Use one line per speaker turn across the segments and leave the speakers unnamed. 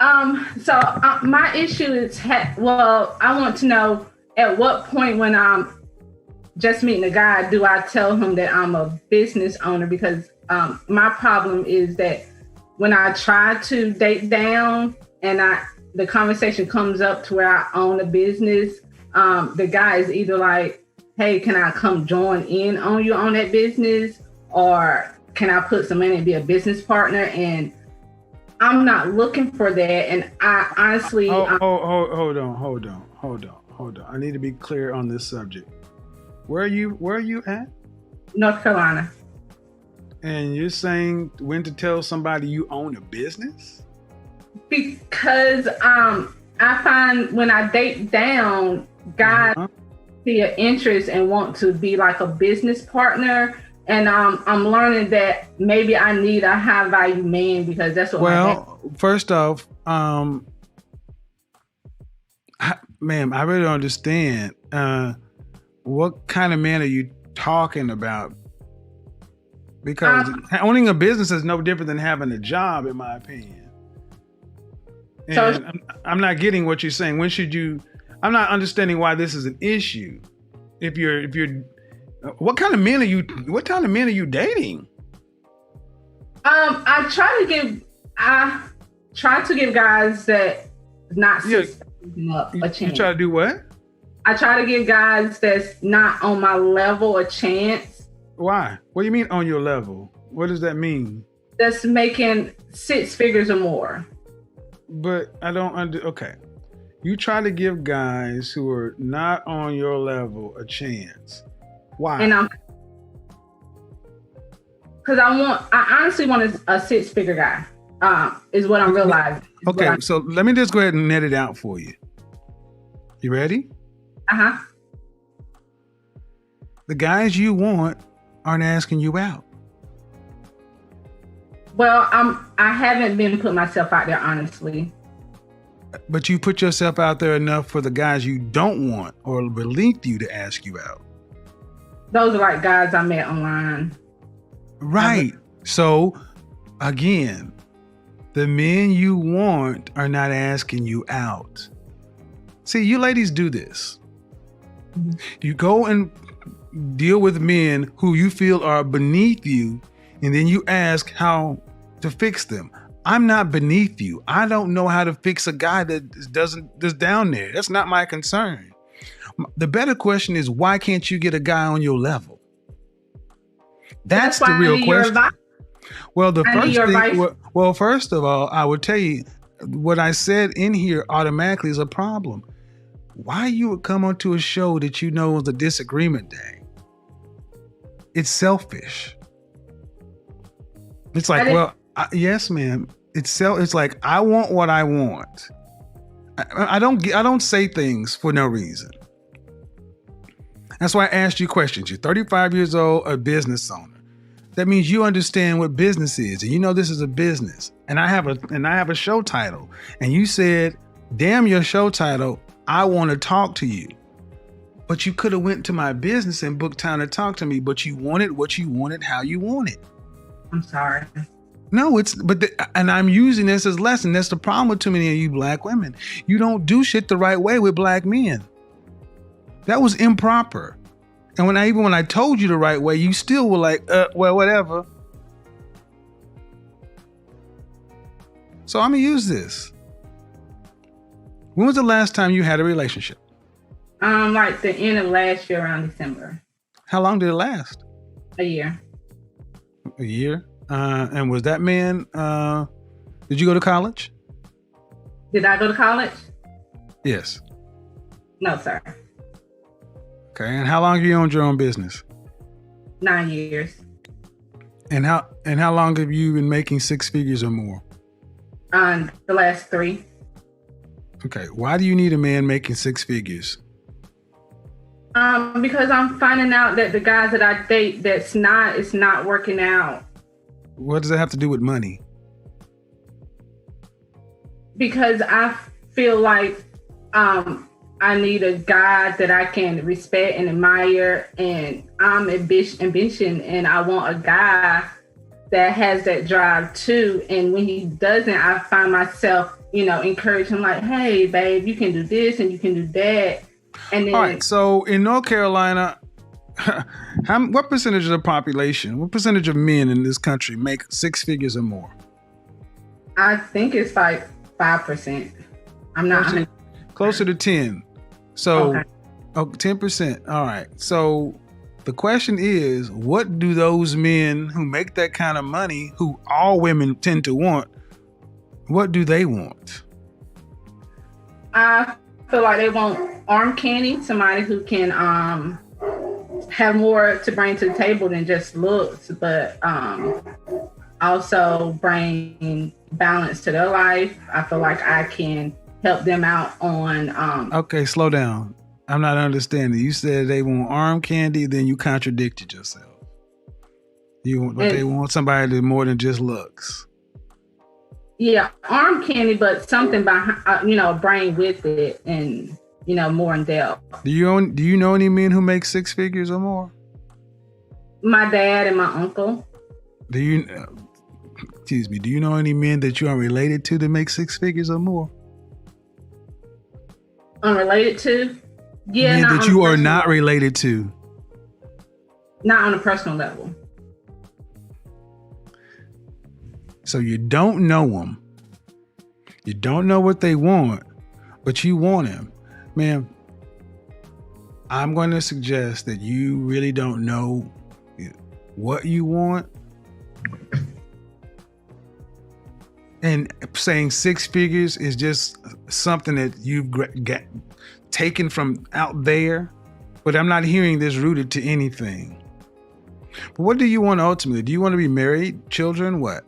My issue is, I want to know at what point when I'm just meeting a guy, do I tell him that I'm a business owner? Because my problem is that when I try to date down and the conversation comes up to where I own a business, the guy is either like, hey, can I come join in on you on that business? Or can I put some money and be a business partner? And I'm not looking for that. And I honestly...
Hold on. I need to be clear on this subject. Where are you at?
North Carolina.
And you're saying when to tell somebody you own a business?
Because I find when I date down, guys see an interest and want to be like a business partner. And I'm learning that maybe I need a high value man because that's what.
Well, first off, ma'am, I really don't understand. What kind of man are you talking about? Because owning a business is no different than having a job, in my opinion. And so I'm not getting what you're saying. When should you? I'm not understanding why this is an issue. If you're, what kind of men are you? What kind of men are you dating?
I try to give guys that not up a chance.
You try to do what?
I try to give guys that's not on my level a chance.
Why? What do you mean on your level? What does that mean?
That's making 6 figures or more.
But I don't okay. You try to give guys who are not on your level a chance. Why?
And because I honestly want a 6-figure guy, is what I'm realizing.
Okay, so let me just go ahead and net it out for you. You ready?
Uh-huh.
The guys you want aren't asking you out.
Well, I haven't been putting myself out there, honestly.
But you put yourself out there enough for the guys you don't want or beneath you to ask you out.
Those are like guys I met online.
Right. So, again, the men you want are not asking you out. See, you ladies do this. Mm-hmm. You go and deal with men who you feel are beneath you, and then you ask how to fix them. I'm not beneath you. I don't know how to fix a guy that's down there. That's not my concern. The better question is, why can't you get a guy on your level? That's the real question. Well, first of all, I would tell you what I said in here automatically is a problem. Why you would come onto a show that you know is a disagreement day? It's selfish. It's like, yes, ma'am. It's like, I want what I want. I don't say things for no reason. That's why I asked you questions. You're 35 years old, a business owner. That means you understand what business is, and you know this is a business. And I have a show title. And you said, "Damn your show title, I want to talk to you." But you could have went to my business and booked time to talk to me, but you wanted what you wanted, how you wanted.
I'm sorry.
No, and I'm using this as a lesson. That's the problem with too many of you black women. You don't do shit the right way with black men. That was improper. And when I told you the right way, you still were like, well, whatever. So I'm gonna use this. When was the last time you had a relationship?
Like the end of last year, around December.
How long did it last?
A year.
A year? And was that man, did you go to college?
Did I go to college?
Yes.
No, sir.
Okay, and how long have you owned your own business?
9 years.
And how long have you been making 6 figures or more?
The last 3.
Okay, why do you need a man making 6 figures?
Because I'm finding out that the guys that I date it's not working out.
What does that have to do with money? Because
I feel like I need a guy that I can respect and admire, and I'm ambition, and I want a guy that has that drive too. And when he doesn't, I find myself encourage him like, hey, babe, you can do this and you can do that. And then,
all right. So in North Carolina, what percentage of the population, what percentage of men in this country make six figures or more?
I think it's like 5%. I'm not
closer to 10. So
okay.
10%. All right. So the question is, what do those men who make that kind of money, who all women tend to want, what do they want?
I feel like they want arm candy, somebody who can have more to bring to the table than just looks, but also bring balance to their life. I feel like I can help them out on
Okay, slow down. I'm not understanding. You said they want arm candy, then you contradicted yourself. They want somebody that more than just looks.
Yeah, arm candy, but something behind, bring with it, and more in depth.
Do you know any men who make six figures or more?
My dad and my uncle.
Do you know any men that you are related to that make six figures or more?
Unrelated to? Yeah,
men that you are not related to.
Not on a personal level.
So you don't know them. You don't know what they want, but you want him. Man, I'm going to suggest that you really don't know what you want. And saying six figures is just something that you've got taken from out there. But I'm not hearing this rooted to anything. But what do you want ultimately? Do you want to be married, children, what?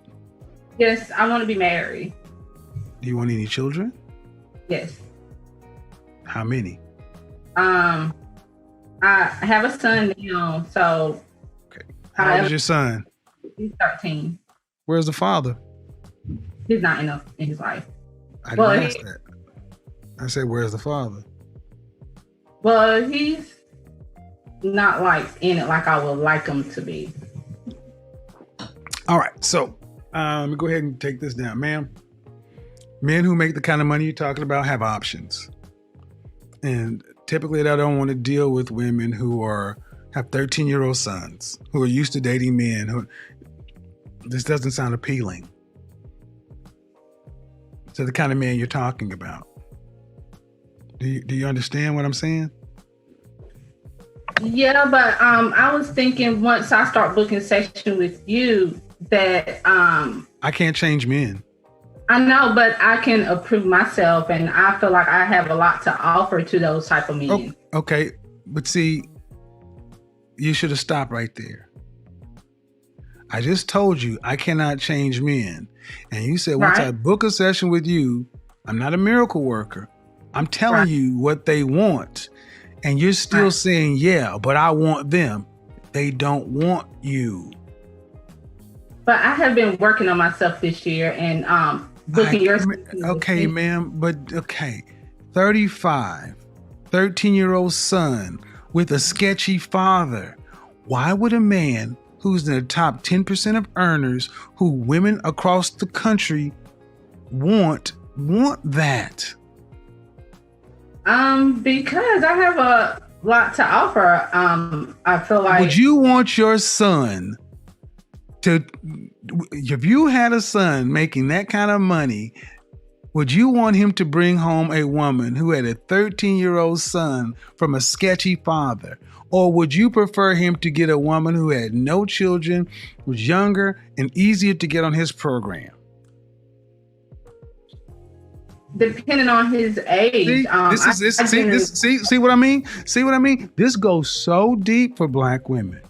Yes, I want to be married.
Do you want any children?
Yes.
How many?
I have a son now, so.
Okay. How old is your son?
He's 13.
Where's the father?
He's not in his life.
I didn't ask that. I said, where's the father?
Well, he's not like in it like I would like him to be.
All right, so let me go ahead and take this down, ma'am. Men who make the kind of money you're talking about have options. And typically they don't want to deal with women who have 13-year-old sons who are used to dating men. This doesn't sound appealing to the kind of man you're talking about. Do you understand what I'm saying?
Yeah, but I was thinking once I start booking session with you that
I can't change men.
I know, but I can approve myself, and I feel like I have a lot to offer to those type of men.
Okay, but see, you should have stopped right there. I just told you I cannot change men. And you said once I book a session with you, I'm not a miracle worker. I'm telling you what they want. And you're still saying, yeah, but I want them. They don't want you.
But I have been working on myself this year and booking your...
Okay, ma'am, but okay. 35, 13-year-old son with a sketchy father. Why would a man who's in the top 10% of earners who women across the country want that?
Because I have a lot to offer. I feel like...
Would you want your son to... If you had a son making that kind of money, would you want him to bring home a woman who had a 13-year-old son from a sketchy father? Or would you prefer him to get a woman who had no children, was younger, and easier to get on his program?
Depending on his age.
See what I mean? See what I mean? This goes so deep for Black women.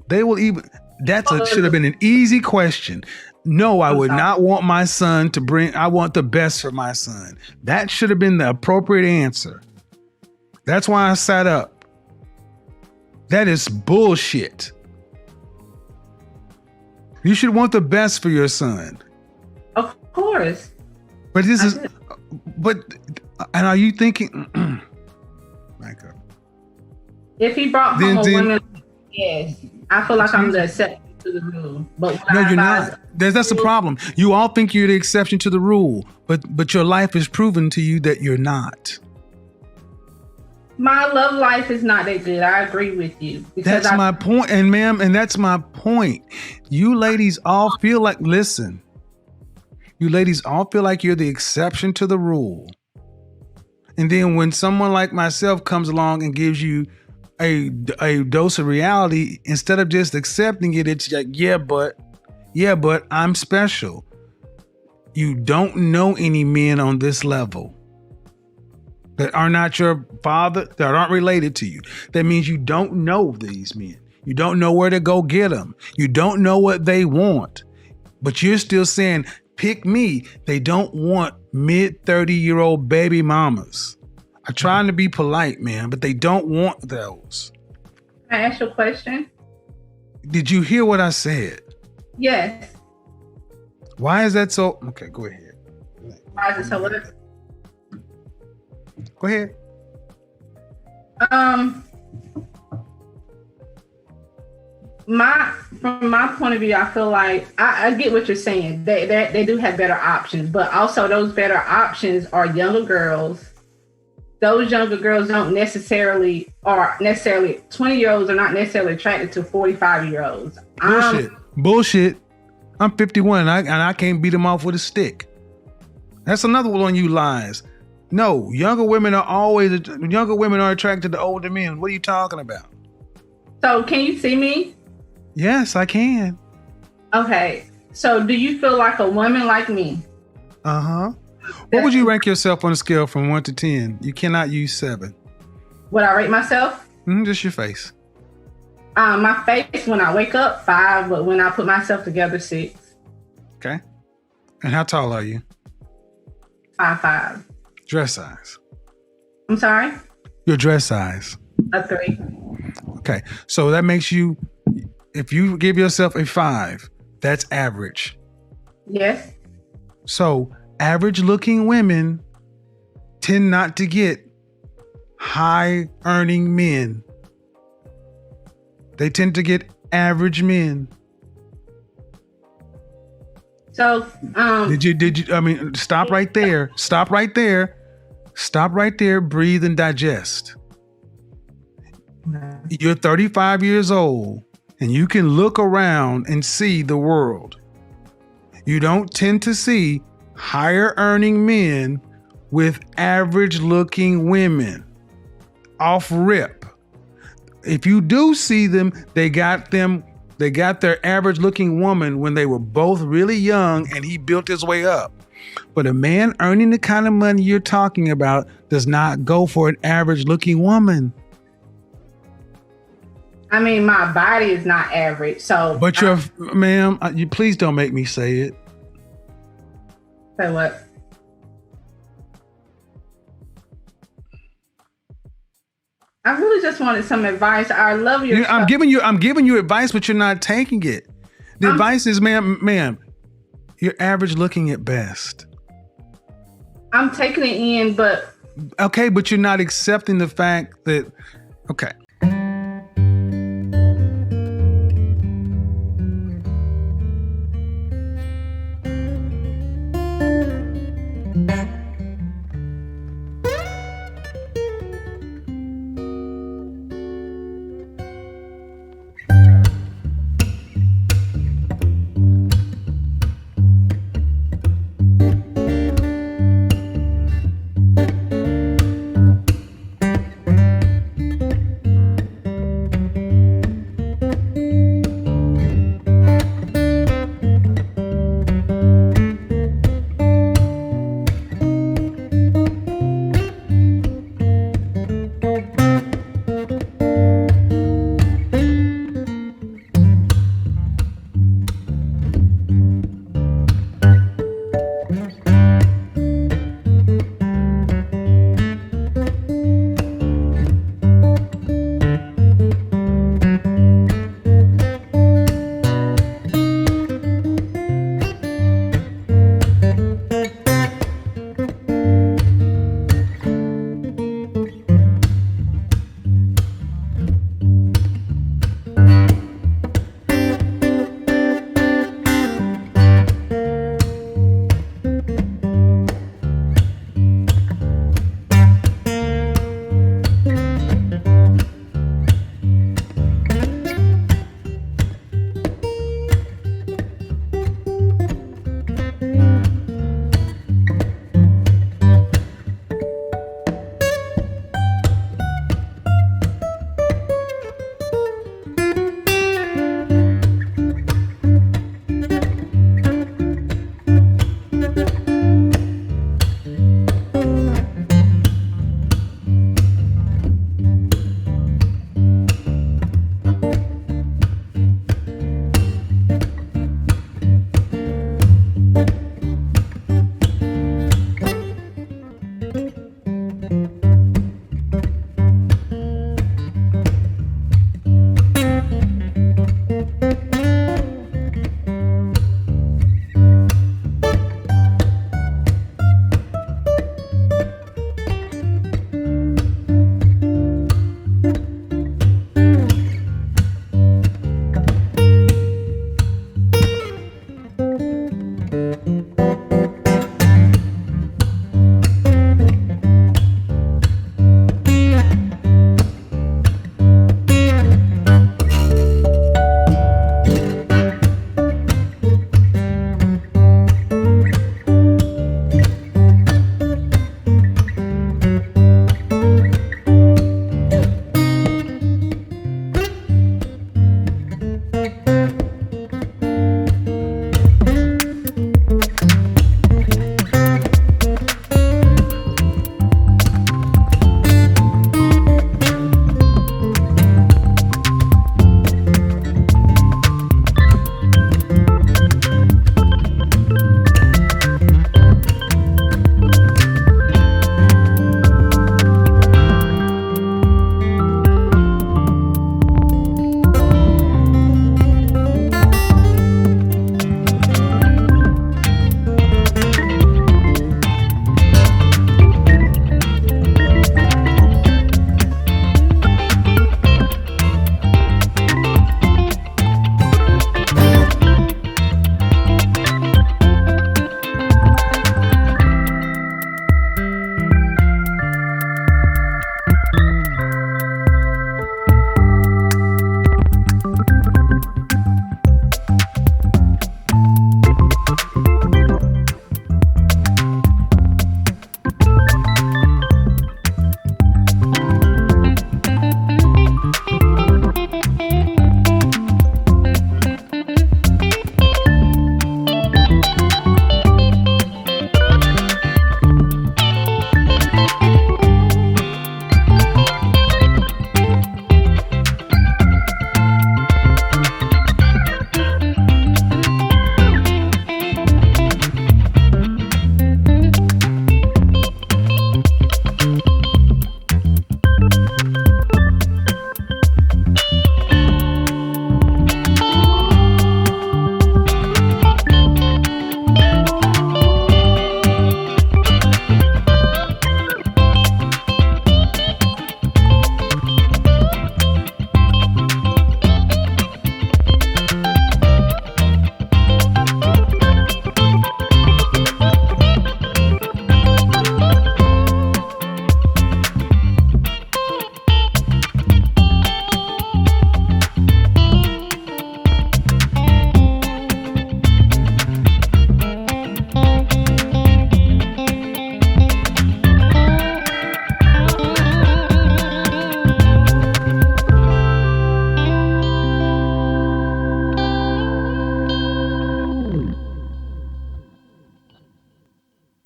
They will even... should have been an easy question. No, I would not want my son to bring... I want the best for my son. That should have been the appropriate answer. That's why I sat up. That is bullshit. You should want the best for your son.
Of course.
But and are you thinking,
if he brought home a woman, yes, I feel like I'm the exception to the rule. But
No, you're not. That's the problem. You all think you're the exception to the rule, but your life is proven to you that you're not.
My love life is not that good. I agree with you.
That's my point, and ma'am, and that's my point. You ladies all feel like, listen, you ladies all feel like you're the exception to the rule. And then when someone like myself comes along and gives you a dose of reality, instead of just accepting it, it's like, yeah, but I'm special. You don't know any men on this level that are not your father, that aren't related to you. That means you don't know these men. You don't know where to go get them. You don't know what they want. But you're still saying, pick me. They don't want mid-30-year-old baby mamas. I'm trying to be polite, man, but they don't want those.
Can I ask you a question?
Did you hear what I said?
Yes.
Why is that so? Okay, go ahead.
Why is it so what?
Go ahead.
From my point of view, I feel like I get what you're saying. They do have better options, but also those better options are younger girls. Those younger girls don't necessarily 20-year-olds are not necessarily attracted to 45-year-olds.
Bullshit. I'm 51 and I can't beat them off with a stick. That's another one of you lies. No, younger women are attracted to older men. What are you talking about?
So can you see me?
Yes, I can.
Okay. So do you feel like a woman like me?
Uh-huh. What would you rank yourself on a scale from 1 to 10? You cannot use 7.
Would I rate myself?
Just your face.
My face when I wake up, 5, but when I put myself together, 6.
Okay. And how tall are you?
5'5".
Dress size.
I'm sorry?
Your dress size.
A 3.
Okay. So that makes you, if you give yourself a 5, that's average.
Yes.
So average looking women tend not to get high earning men. They tend to get average men.
So,
did you, I mean, stop right there. Stop right there. Stop right there. Breathe and digest. You're 35 years old and you can look around and see the world. You don't tend to see higher earning men with average looking women off rip. If you do see them, they got their average looking woman when they were both really young and he built his way up. But a man earning the kind of money you're talking about does not go for an average looking woman.
I mean, my body is not average, so.
But ma'am, you please don't make me say it.
Say what? I really just wanted some advice. I love your.
I'm giving you advice, but you're not taking it. The advice is, ma'am, you're average looking at best.
I'm taking it in, but.
Okay, but you're not accepting the fact that. Okay.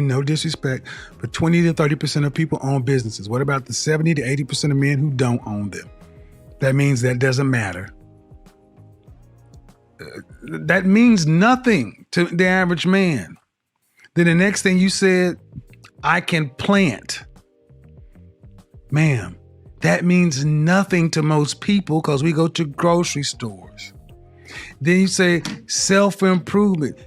No disrespect, but 20 to 30% of people own businesses. What about the 70 to 80% of men who don't own them? That means that doesn't matter. That means nothing to the average man. Then the next thing you said, I can plant. Ma'am, that means nothing to most people because we go to grocery stores. Then you say self-improvement.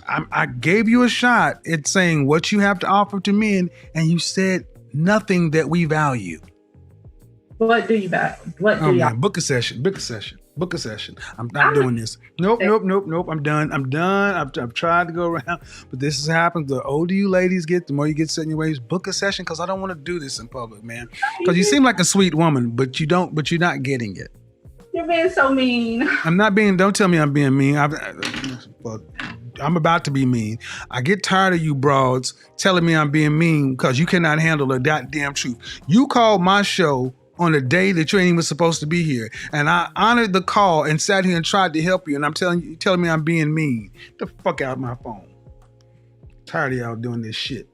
I gave you a shot at saying what you have to offer to men, and you said nothing that we value.
What do you value? What do you?
Book a session. I'm not doing this. Nope. I'm done. I've tried to go around, but this has happened. The older you ladies get, the more you get set in your ways. Book a session because I don't want to do this in public, man. Because you seem like a sweet woman, but you're not getting it.
You're being so mean.
I'm not being. Don't tell me I'm being mean. I'm about to be mean. I get tired of you broads telling me I'm being mean because you cannot handle the goddamn truth. You called my show on a day that you ain't even supposed to be here. And I honored the call and sat here and tried to help you. And I'm telling me I'm being mean. Get the fuck out of my phone. I'm tired of y'all doing this shit.